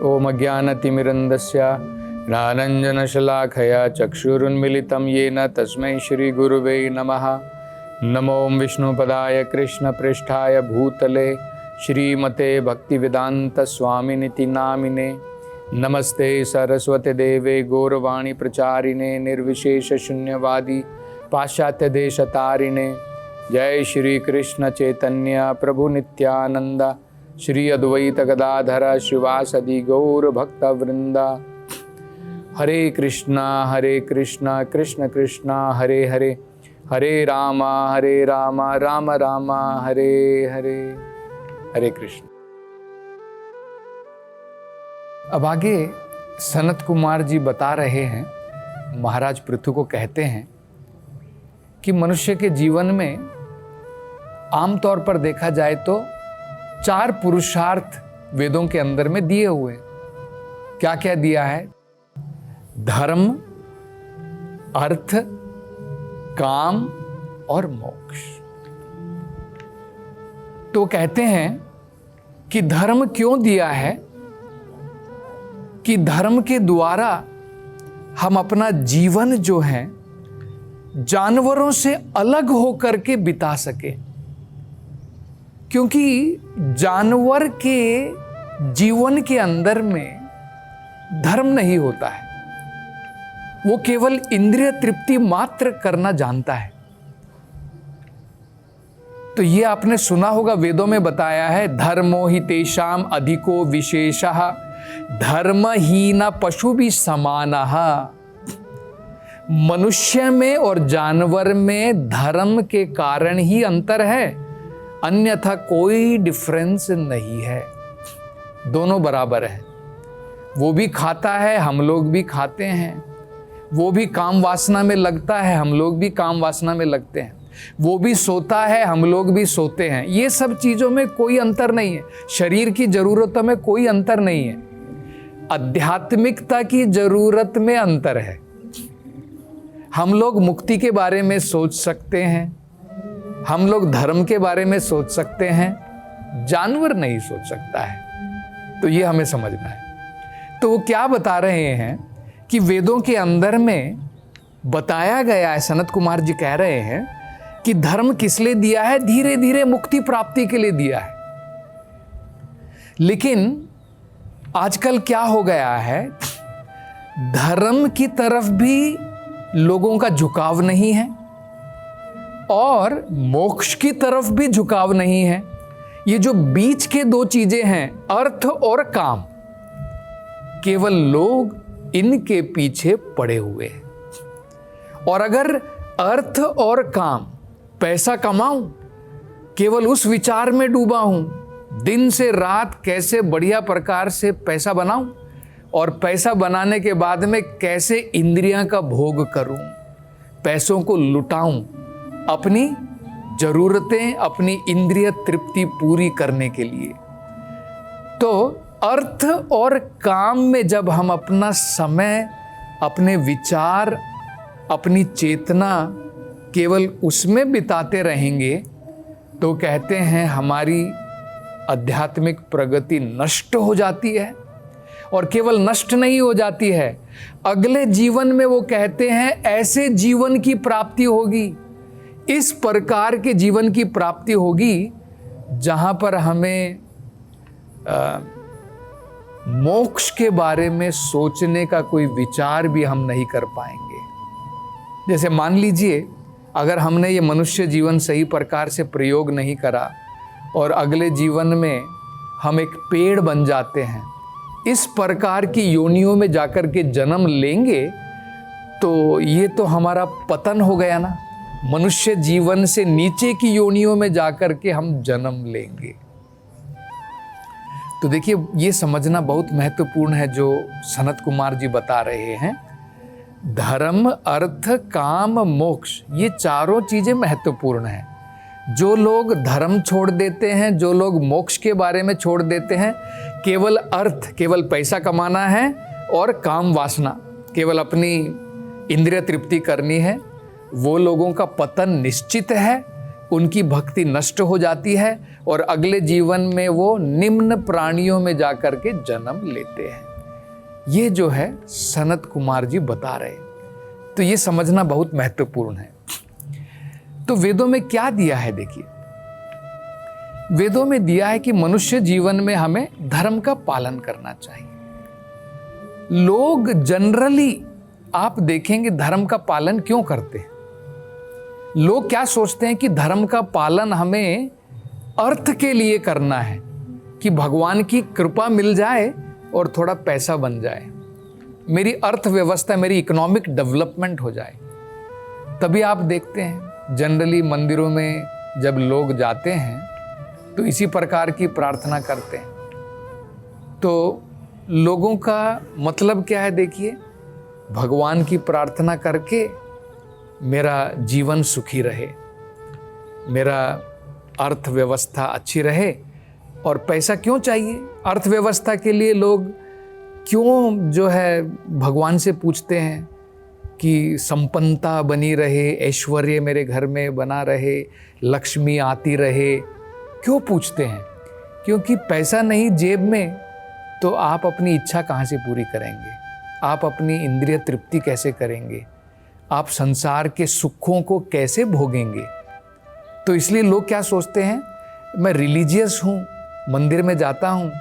ओम अज्ञानतिमिरन्दस्य ज्ञानाञ्जनशलाखया चक्षुरुन्मिलितं येन तस्मै श्रीगुरुवे नमः। नमो विष्णुपदाय कृष्णपृष्ठाय भूतले श्रीमते भक्तिवेदान्तस्वामिनिति नामिने। नमस्ते सरस्वती देवे गौरवाणी प्रचारिणे निर्विशेषशून्यवादी पाश्चात्यदेशतारिणे। जय श्री कृष्ण चैतन्य प्रभु नित्यानंद श्री अद्वैत गदाधर शिवासदि गौर भक्त वृंदा। हरे कृष्णा कृष्ण कृष्णा हरे हरे, हरे राम राम राम हरे हरे। हरे कृष्ण। अब आगे सनत कुमार जी बता रहे हैं, महाराज पृथु को कहते हैं कि मनुष्य के जीवन में आमतौर पर देखा जाए तो 4 पुरुषार्थ वेदों के अंदर में दिए हुए। क्या क्या दिया है? धर्म, अर्थ, काम और मोक्ष। तो कहते हैं कि धर्म क्यों दिया है? कि धर्म के द्वारा हम अपना जीवन जो है जानवरों से अलग होकर के बिता सके, क्योंकि जानवर के जीवन के अंदर में धर्म नहीं होता है, वो केवल इंद्रिय तृप्ति मात्र करना जानता है। तो ये आपने सुना होगा, वेदों में बताया है, धर्मो हि तेषाम अधिको विशेषः धर्महीन पशु भी समानः। मनुष्य में और जानवर में धर्म के कारण ही अंतर है, अन्यथा कोई डिफरेंस नहीं है। दोनों बराबर है। वो भी खाता है, हम लोग भी खाते हैं। वो भी काम वासना में लगता है, हम लोग भी काम वासना में लगते हैं। वो भी सोता है, हम लोग भी सोते हैं। ये सब चीजों में कोई अंतर नहीं है। शरीर की जरूरतों में कोई अंतर नहीं है, आध्यात्मिकता की जरूरत में अंतर है। हम लोग मुक्ति के बारे में सोच सकते हैं, हम लोग धर्म के बारे में सोच सकते हैं, जानवर नहीं सोच सकता है। तो ये हमें समझना है। तो वो क्या बता रहे हैं कि वेदों के अंदर में बताया गया है, सनत कुमार जी कह रहे हैं कि धर्म किस लिए दिया है? धीरे धीरे मुक्ति प्राप्ति के लिए दिया है। लेकिन आजकल क्या हो गया है, धर्म की तरफ भी लोगों का झुकाव नहीं है और मोक्ष की तरफ भी झुकाव नहीं है। ये जो बीच के 2 चीजें हैं, अर्थ और काम, केवल लोग इनके पीछे पड़े हुए हैं। और अगर अर्थ और काम, पैसा कमाऊं, केवल उस विचार में डूबा हूं, दिन से रात कैसे बढ़िया प्रकार से पैसा बनाऊं और पैसा बनाने के बाद में कैसे इंद्रियां का भोग करूं, पैसों को लुटाऊं, अपनी जरूरतें, अपनी इंद्रिय तृप्ति पूरी करने के लिए। तो अर्थ और काम में जब हम अपना समय, अपने विचार, अपनी चेतना केवल उसमें बिताते रहेंगे, तो कहते हैं हमारी आध्यात्मिक प्रगति नष्ट हो जाती है। और केवल नष्ट नहीं हो जाती है, अगले जीवन में वो कहते हैं ऐसे जीवन की प्राप्ति होगी, इस प्रकार के जीवन की प्राप्ति होगी जहां पर हमें मोक्ष के बारे में सोचने का कोई विचार भी हम नहीं कर पाएंगे। जैसे मान लीजिए, अगर हमने ये मनुष्य जीवन सही प्रकार से प्रयोग नहीं करा और अगले जीवन में हम एक पेड़ बन जाते हैं, इस प्रकार की योनियों में जाकर के जन्म लेंगे, तो ये तो हमारा पतन हो गया ना। मनुष्य जीवन से नीचे की योनियों में जाकर के हम जन्म लेंगे। तो देखिए, ये समझना बहुत महत्वपूर्ण है जो सनत कुमार जी बता रहे हैं। धर्म, अर्थ, काम, मोक्ष, ये चारों चीजें महत्वपूर्ण हैं। जो लोग धर्म छोड़ देते हैं, जो लोग मोक्ष के बारे में छोड़ देते हैं, केवल अर्थ, केवल पैसा कमाना है, और काम वासना, केवल अपनी इंद्रिय तृप्ति करनी है, वो लोगों का पतन निश्चित है। उनकी भक्ति नष्ट हो जाती है और अगले जीवन में वो निम्न प्राणियों में जाकर के जन्म लेते हैं। ये जो है सनत कुमार जी बता रहे, तो ये समझना बहुत महत्वपूर्ण है। तो वेदों में क्या दिया है देखिए, वेदों में दिया है कि मनुष्य जीवन में हमें धर्म का पालन करना चाहिए। लोग जनरली आप देखेंगे धर्म का पालन क्यों करते हैं। लोग क्या सोचते हैं कि धर्म का पालन हमें अर्थ के लिए करना है, कि भगवान की कृपा मिल जाए और थोड़ा पैसा बन जाए, मेरी अर्थव्यवस्था, मेरी इकोनॉमिक डेवलपमेंट हो जाए। तभी आप देखते हैं जनरली मंदिरों में जब लोग जाते हैं तो इसी प्रकार की प्रार्थना करते हैं। तो लोगों का मतलब क्या है देखिए, भगवान की प्रार्थना करके मेरा जीवन सुखी रहे, मेरा अर्थव्यवस्था अच्छी रहे। और पैसा क्यों चाहिए अर्थव्यवस्था के लिए? लोग क्यों जो है भगवान से पूछते हैं कि संपन्नता बनी रहे, ऐश्वर्य मेरे घर में बना रहे, लक्ष्मी आती रहे। क्यों पूछते हैं? क्योंकि पैसा नहीं जेब में तो आप अपनी इच्छा कहाँ से पूरी करेंगे, आप अपनी इंद्रिय तृप्ति कैसे करेंगे, आप संसार के सुखों को कैसे भोगेंगे। तो इसलिए लोग क्या सोचते हैं, मैं रिलीजियस हूँ, मंदिर में जाता हूँ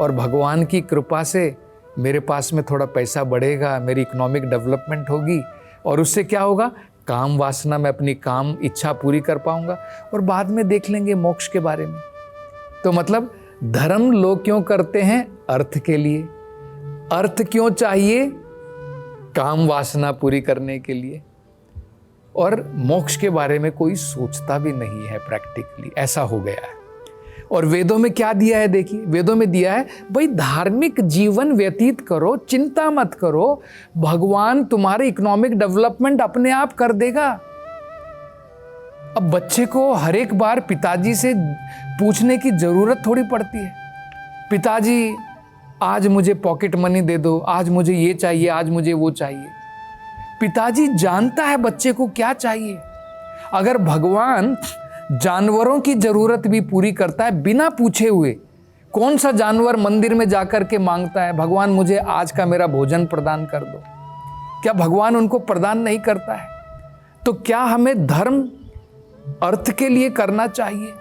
और भगवान की कृपा से मेरे पास में थोड़ा पैसा बढ़ेगा, मेरी इकोनॉमिक डेवलपमेंट होगी और उससे क्या होगा, काम वासना में अपनी काम इच्छा पूरी कर पाऊंगा और बाद में देख लेंगे मोक्ष के बारे में। तो मतलब धर्म लोग क्यों करते हैं? अर्थ के लिए। अर्थ क्यों चाहिए? काम वासना पूरी करने के लिए। और मोक्ष के बारे में कोई सोचता भी नहीं है प्रैक्टिकली, ऐसा हो गया है। और वेदों में क्या दिया है देखिए, वेदों में दिया है भाई धार्मिक जीवन व्यतीत करो, चिंता मत करो, भगवान तुम्हारे इकोनॉमिक डेवलपमेंट अपने आप कर देगा। अब बच्चे को हर एक बार पिताजी से पूछने की जरूरत थोड़ी पड़ती है, पिताजी आज मुझे पॉकेट मनी दे दो, आज मुझे ये चाहिए, आज मुझे वो चाहिए। पिताजी जानता है बच्चे को क्या चाहिए। अगर भगवान जानवरों की जरूरत भी पूरी करता है बिना पूछे हुए, कौन सा जानवर मंदिर में जाकर के मांगता है भगवान मुझे आज का मेरा भोजन प्रदान कर दो? क्या भगवान उनको प्रदान नहीं करता है? तो क्या हमें धर्म अर्थ के लिए करना चाहिए?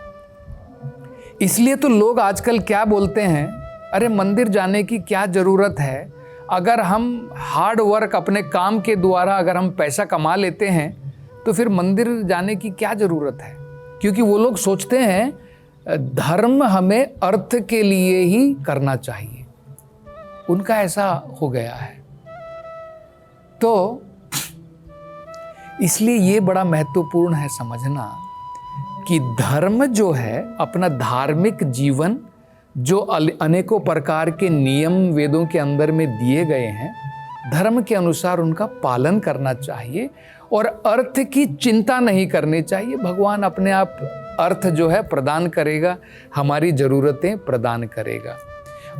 इसलिए तो लोग आजकल क्या बोलते हैं, अरे मंदिर जाने की क्या जरूरत है, अगर हम हार्ड वर्क अपने काम के द्वारा अगर हम पैसा कमा लेते हैं तो फिर मंदिर जाने की क्या जरूरत है। क्योंकि वो लोग सोचते हैं धर्म हमें अर्थ के लिए ही करना चाहिए, उनका ऐसा हो गया है। तो इसलिए ये बड़ा महत्वपूर्ण है समझना कि धर्म जो है, अपना धार्मिक जीवन जो अनेकों प्रकार के नियम वेदों के अंदर में दिए गए हैं, धर्म के अनुसार उनका पालन करना चाहिए और अर्थ की चिंता नहीं करनी चाहिए। भगवान अपने आप अर्थ जो है प्रदान करेगा, हमारी जरूरतें प्रदान करेगा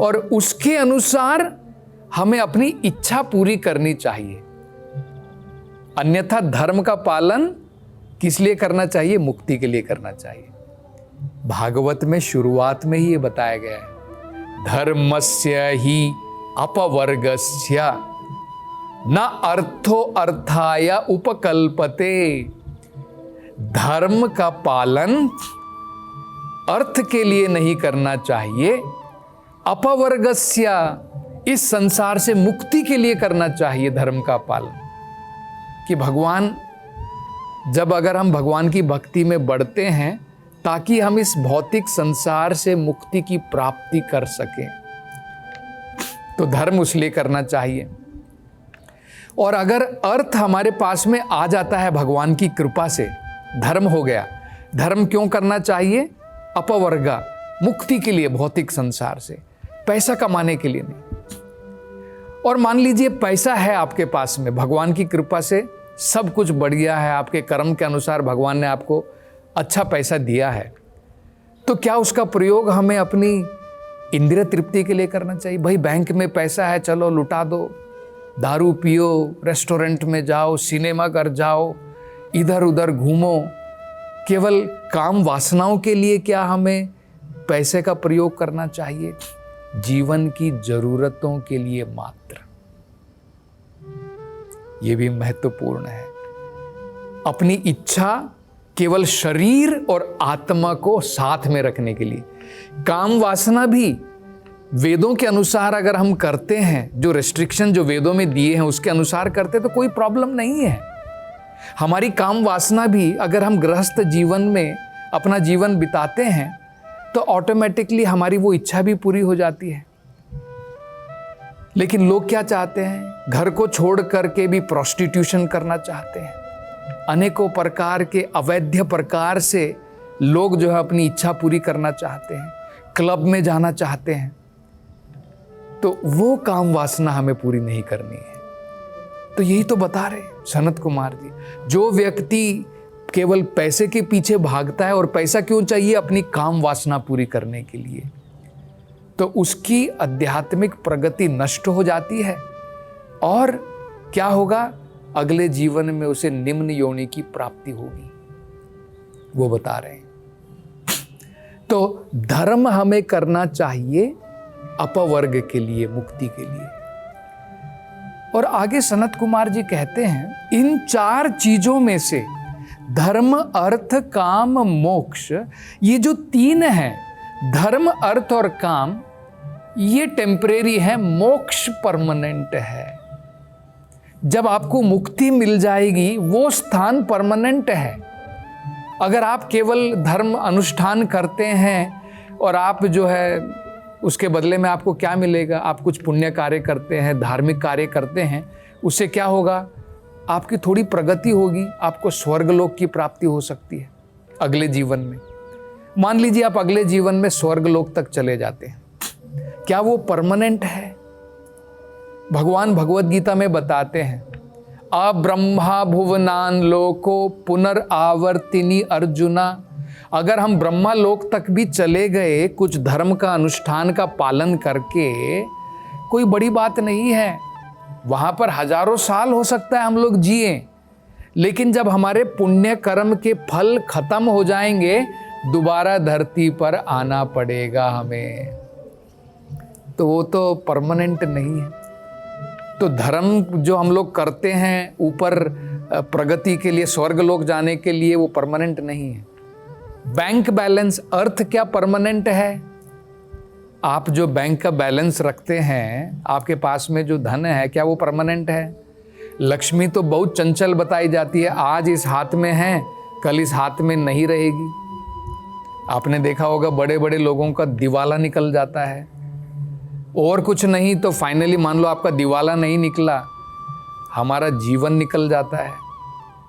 और उसके अनुसार हमें अपनी इच्छा पूरी करनी चाहिए। अन्यथा धर्म का पालन किस लिए करना चाहिए? मुक्ति के लिए करना चाहिए। भागवत में शुरुआत में ही ये बताया गया है, धर्मस्य ही अपवर्गस्य न अर्थो अर्थाय उपकल्पते। धर्म का पालन अर्थ के लिए नहीं करना चाहिए, अपवर्गस्य इस संसार से मुक्ति के लिए करना चाहिए धर्म का पालन। कि भगवान जब अगर हम भगवान की भक्ति में बढ़ते हैं ताकि हम इस भौतिक संसार से मुक्ति की प्राप्ति कर सकें, तो धर्म उसलिए करना चाहिए। और अगर अर्थ हमारे पास में आ जाता है भगवान की कृपा से, धर्म हो गया। धर्म क्यों करना चाहिए? अपवर्गा, मुक्ति के लिए भौतिक संसार से, पैसा कमाने के लिए नहीं। और मान लीजिए पैसा है आपके पास में, भगवान की कृपा से सब कुछ बढ़िया है, आपके कर्म के अनुसार भगवान ने आपको अच्छा पैसा दिया है, तो क्या उसका प्रयोग हमें अपनी इंद्रिय तृप्ति के लिए करना चाहिए? भाई बैंक में पैसा है, चलो लुटा दो, दारू पियो, रेस्टोरेंट में जाओ, सिनेमा घर जाओ, इधर उधर घूमो, केवल काम वासनाओं के लिए क्या हमें पैसे का प्रयोग करना चाहिए? जीवन की जरूरतों के लिए मात्र। यह भी महत्वपूर्ण है। अपनी इच्छा केवल शरीर और आत्मा को साथ में रखने के लिए। काम वासना भी वेदों के अनुसार अगर हम करते हैं, जो रेस्ट्रिक्शन जो वेदों में दिए हैं उसके अनुसार करते तो कोई प्रॉब्लम नहीं है। हमारी काम वासना भी अगर हम गृहस्थ जीवन में अपना जीवन बिताते हैं तो ऑटोमेटिकली हमारी वो इच्छा भी पूरी हो जाती है। लेकिन लोग क्या चाहते हैं? घर को छोड़ करके भी प्रोस्टिट्यूशन करना चाहते हैं। अनेकों प्रकार के अवैध प्रकार से लोग जो है अपनी इच्छा पूरी करना चाहते हैं, क्लब में जाना चाहते हैं। तो वो काम वासना हमें पूरी नहीं करनी है। तो यही तो बता रहे सनत कुमार जी, जो व्यक्ति केवल पैसे के पीछे भागता है, और पैसा क्यों चाहिए? अपनी काम वासना पूरी करने के लिए, तो उसकी आध्यात्मिक प्रगति नष्ट हो जाती है। और क्या होगा? अगले जीवन में उसे निम्न योनि की प्राप्ति होगी। वो बता रहे हैं। तो धर्म हमें करना चाहिए अपवर्ग के लिए, मुक्ति के लिए। और आगे सनत कुमार जी कहते हैं, इन 4 चीजों में से धर्म, अर्थ, काम, मोक्ष, ये जो 3 हैं, धर्म, अर्थ और काम, ये टेम्परेरी है, मोक्ष परमानेंट है। जब आपको मुक्ति मिल जाएगी वो स्थान परमानेंट है। अगर आप केवल धर्म अनुष्ठान करते हैं और आप जो है उसके बदले में आपको क्या मिलेगा? आप कुछ पुण्य कार्य करते हैं, धार्मिक कार्य करते हैं, उससे क्या होगा? आपकी थोड़ी प्रगति होगी, आपको स्वर्गलोक की प्राप्ति हो सकती है अगले जीवन में। मान लीजिए आप अगले जीवन में स्वर्गलोक तक चले जाते हैं, क्या वो परमानेंट है? भगवान भगवद गीता में बताते हैं, अब्रह्मा भुवनान लोको पुनरावर्तिनी अर्जुना। अगर हम ब्रह्मा लोक तक भी चले गए कुछ धर्म का अनुष्ठान का पालन करके, कोई बड़ी बात नहीं है। वहां पर हजारों साल हो सकता है हम लोग जिए, लेकिन जब हमारे पुण्य कर्म के फल खत्म हो जाएंगे, दोबारा धरती पर आना पड़ेगा हमें। तो वो तो परमानेंट नहीं है। तो धर्म जो हम लोग करते हैं ऊपर प्रगति के लिए, स्वर्ग लोक जाने के लिए, वो परमानेंट नहीं है। बैंक बैलेंस, अर्थ क्या परमानेंट है? आप जो बैंक का बैलेंस रखते हैं, आपके पास में जो धन है, क्या वो परमानेंट है? लक्ष्मी तो बहुत चंचल बताई जाती है, आज इस हाथ में है, कल इस हाथ में नहीं रहेगी। आपने देखा होगा बड़े बड़े लोगों का दिवाला निकल जाता है, और कुछ नहीं तो फाइनली मान लो आपका दिवाला नहीं निकला, हमारा जीवन निकल जाता है।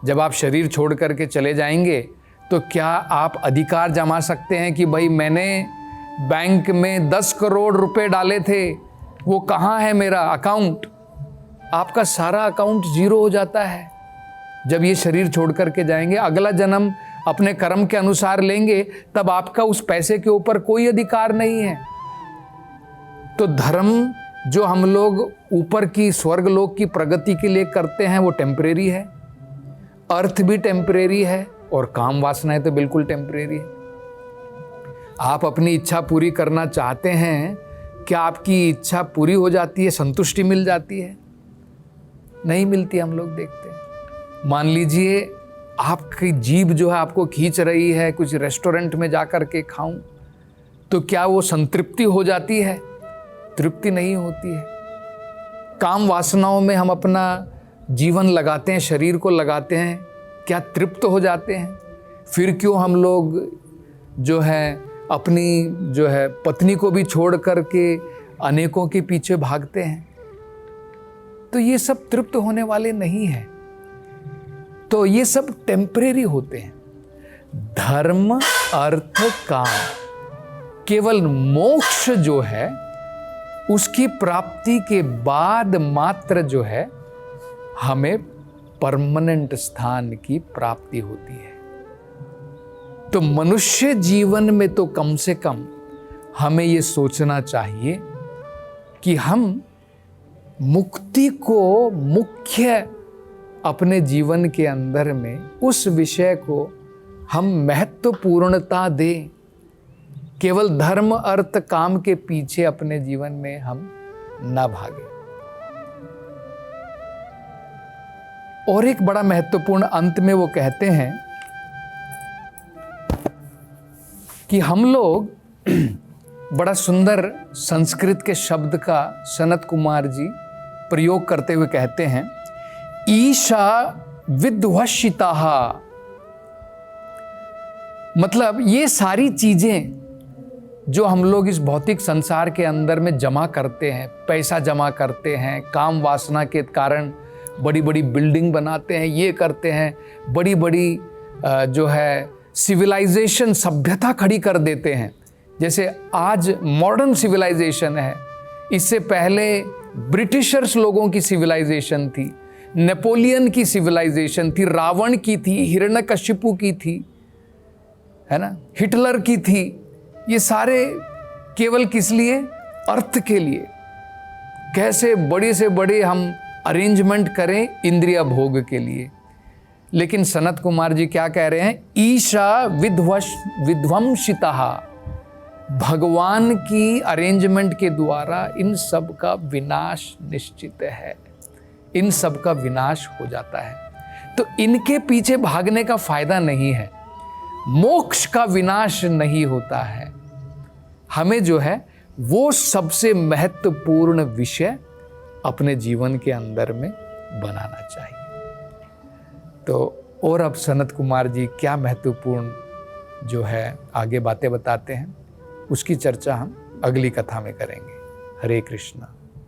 जब आप शरीर छोड़ करके चले जाएंगे तो क्या आप अधिकार जमा सकते हैं कि भाई मैंने बैंक में 10 करोड़ रुपए डाले थे, वो कहाँ है मेरा अकाउंट? आपका सारा अकाउंट जीरो हो जाता है जब ये शरीर छोड़ करके जाएंगे। अगला जन्म अपने कर्म के अनुसार लेंगे, तब आपका उस पैसे के ऊपर कोई अधिकार नहीं है। तो धर्म जो हम लोग ऊपर की स्वर्ग लोक की प्रगति के लिए करते हैं वो टेम्परेरी है, अर्थ भी टेम्परेरी है, और काम वासनाएं तो बिल्कुल टेम्परेरी है। आप अपनी इच्छा पूरी करना चाहते हैं, क्या आपकी इच्छा पूरी हो जाती है, संतुष्टि मिल जाती है? नहीं मिलती, हम लोग देखते हैं। मान लीजिए आपकी जीभ जो है आपको खींच रही है कुछ रेस्टोरेंट में जाकर के खाऊं, तो क्या वो संतृप्ति हो जाती है? तृप्ति नहीं होती है। काम वासनाओं में हम अपना जीवन लगाते हैं, शरीर को लगाते हैं, क्या तृप्त हो जाते हैं? फिर क्यों हम लोग जो है अपनी जो है पत्नी को भी छोड़ करके अनेकों के पीछे भागते हैं? तो ये सब तृप्त होने वाले नहीं है। तो ये सब टेम्परेरी होते हैं। धर्म, अर्थ, काम, केवल मोक्ष जो है उसकी प्राप्ति के बाद मात्र जो है हमें परमानेंट स्थान की प्राप्ति होती है। तो मनुष्य जीवन में तो कम से कम हमें ये सोचना चाहिए कि हम मुक्ति को मुख्य अपने जीवन के अंदर में उस विषय को हम महत्वपूर्णता दें, केवल धर्म अर्थ काम के पीछे अपने जीवन में हम ना भागें। और एक बड़ा महत्वपूर्ण अंत में वो कहते हैं कि हम लोग बड़ा सुंदर संस्कृत के शब्द का सनत कुमार जी प्रयोग करते हुए कहते हैं, ईशा विद्वशिता। मतलब ये सारी चीजें जो हम लोग इस भौतिक संसार के अंदर में जमा करते हैं, पैसा जमा करते हैं, काम वासना के कारण बड़ी बड़ी बिल्डिंग बनाते हैं, ये करते हैं, बड़ी बड़ी जो है सिविलाइजेशन, सभ्यता खड़ी कर देते हैं। जैसे आज मॉडर्न सिविलाइजेशन है, इससे पहले ब्रिटिशर्स लोगों की सिविलाइजेशन थी, नेपोलियन की सिविलाइजेशन थी, रावण की थी, हिरण्यकशिपु की थी, है ना, हिटलर की थी। ये सारे केवल किस लिए? अर्थ के लिए। कैसे बड़े से बड़े हम अरेंजमेंट करें इंद्रिय भोग के लिए। लेकिन सनत कुमार जी क्या कह रहे हैं? ईशा विध्वंसिता। भगवान की अरेंजमेंट के द्वारा इन सब का विनाश निश्चित है, इन सब का विनाश हो जाता है। तो इनके पीछे भागने का फायदा नहीं है, मोक्ष का विनाश नहीं होता है। हमें जो है वो सबसे महत्वपूर्ण विषय अपने जीवन के अंदर में बनाना चाहिए। तो और अब सनत कुमार जी क्या महत्वपूर्ण जो है आगे बातें बताते हैं, उसकी चर्चा हम अगली कथा में करेंगे। हरे कृष्णा।